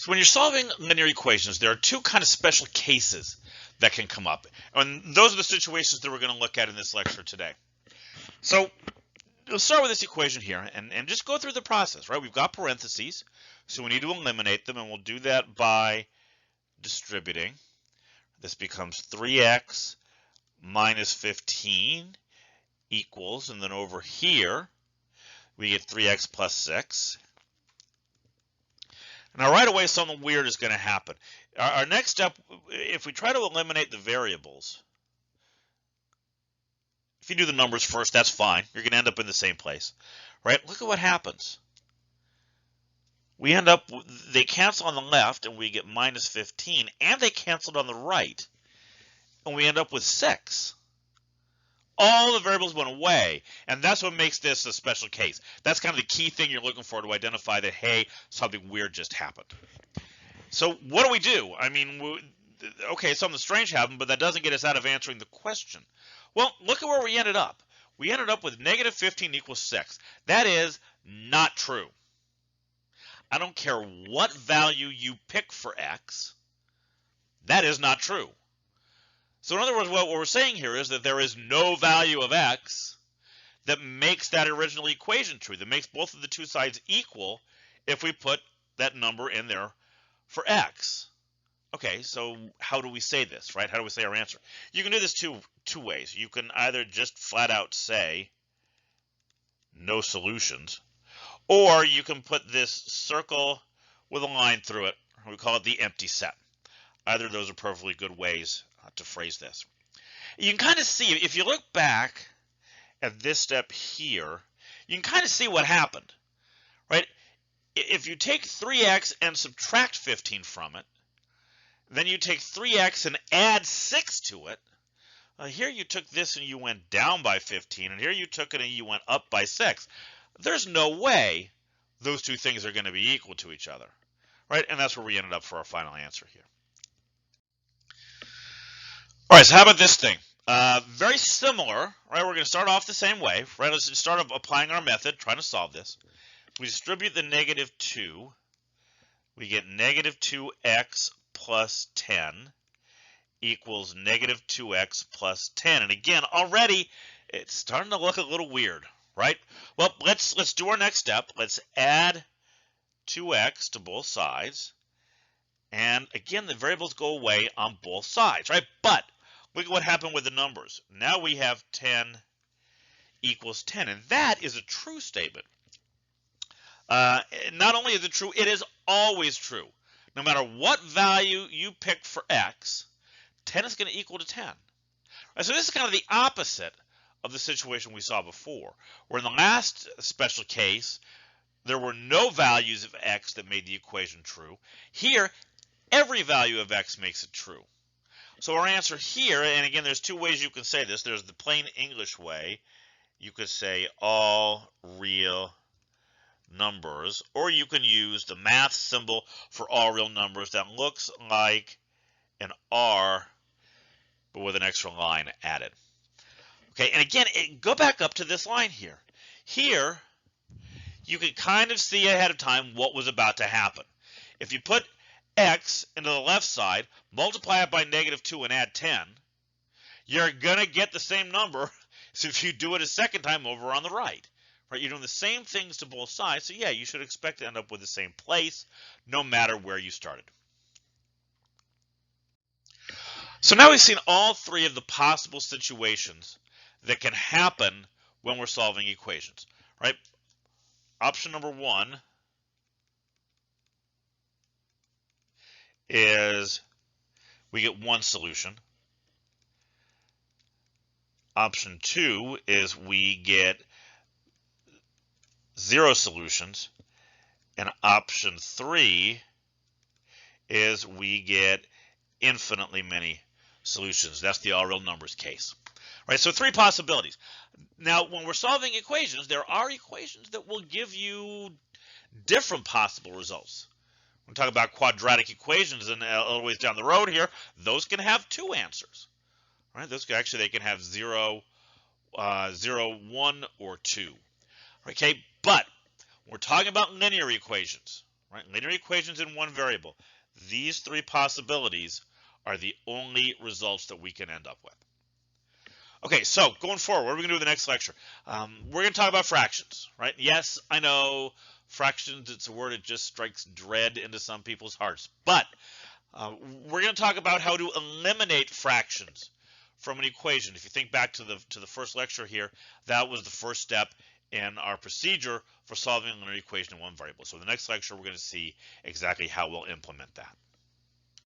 So when you're solving linear equations, there are two kind of special cases that can come up. And those are the situations that we're going to look at in this lecture today. So we'll start with this equation here and just go through the process, right? We've got parentheses, so we need to eliminate them, and we'll do that by distributing. This becomes 3x minus 15 equals, and then over here, we get 3x plus 6. Now, right away, something weird is going to happen. Our next step, if we try to eliminate the variables, if you do the numbers first, that's fine. You're going to end up in the same place, right? Look at what happens. We end up, they cancel on the left, and we get minus 15, and they canceled on the right, and we end up with 6. All the variables went away, and that's what makes this a special case. That's kind of the key thing you're looking for to identify that, hey, something weird just happened. So what do? I mean, okay, something strange happened, but that doesn't get us out of answering the question. Well, look at where we ended up. We ended up with negative 15 equals 6. That is not true. I don't care what value you pick for x, that is not true. So in other words, what we're saying here is that there is no value of x that makes that original equation true, that makes both of the two sides equal if we put that number in there for x. Okay, so how do we say this, right? How do we say our answer? You can do this two ways. You can either just flat out say no solutions, or you can put this circle with a line through it. We call it the empty set. Either of those are perfectly good ways to phrase this. You can kind of see, if you look back at this step here, you can kind of see what happened, right? If you take 3x and subtract 15 from it, then you take 3x and add 6 to it. Here you took this and you went down by 15, and here you took it and you went up by 6. There's no way those two things are going to be equal to each other, right? And that's where we ended up for our final answer here. All right, so how about this thing? Very similar, right? We're going to start off the same way, right? Let's start applying our method, trying to solve this. We distribute the negative 2. We get negative 2x plus 10 equals negative 2x plus 10. And again, already it's starting to look a little weird, right? Well, let's do our next step. Let's add 2x to both sides. And again, the variables go away on both sides, right? But look at what happened with the numbers. Now we have 10 equals 10, and that is a true statement. Not only is it true, it is always true. No matter what value you pick for x, 10 is going to equal to 10. Right, so this is kind of the opposite of the situation we saw before, where in the last special case, there were no values of x that made the equation true. Here, every value of x makes it true. So our answer here, and again, there's two ways you can say this. There's the plain English way. You could say all real numbers, or you can use the math symbol for all real numbers that looks like an R, but with an extra line added. Okay, and again, go back up to this line here. Here, you can kind of see ahead of time what was about to happen. If you put x into the left side, multiply it by negative 2 and add 10, you're going to get the same number as if you do it a second time over on the right. Right? You're doing the same things to both sides, so yeah, you should expect to end up with the same place no matter where you started. So now we've seen all three of the possible situations that can happen when we're solving equations, right? Option number 1 is we get one solution. Option 2 is we get 0 solutions. And option 3 is we get infinitely many solutions. That's the all real numbers case. Right, so 3 possibilities. Now, when we're solving equations, there are equations that will give you different possible results. When we talk about quadratic equations and a little ways down the road here, those can have 2 answers. Right, those can actually, they can have 0, 0, 1, or 2. Okay, but we're talking about linear equations. right? Linear equations in one variable. These three possibilities are the only results that we can end up with. Okay, so going forward, what are we going to do in the next lecture? We're going to talk about fractions, right? Yes, I know fractions, it's a word that just strikes dread into some people's hearts. But we're going to talk about how to eliminate fractions from an equation. If you think back to the first lecture here, that was the first step in our procedure for solving a linear equation in one variable. So in the next lecture, we're going to see exactly how we'll implement that.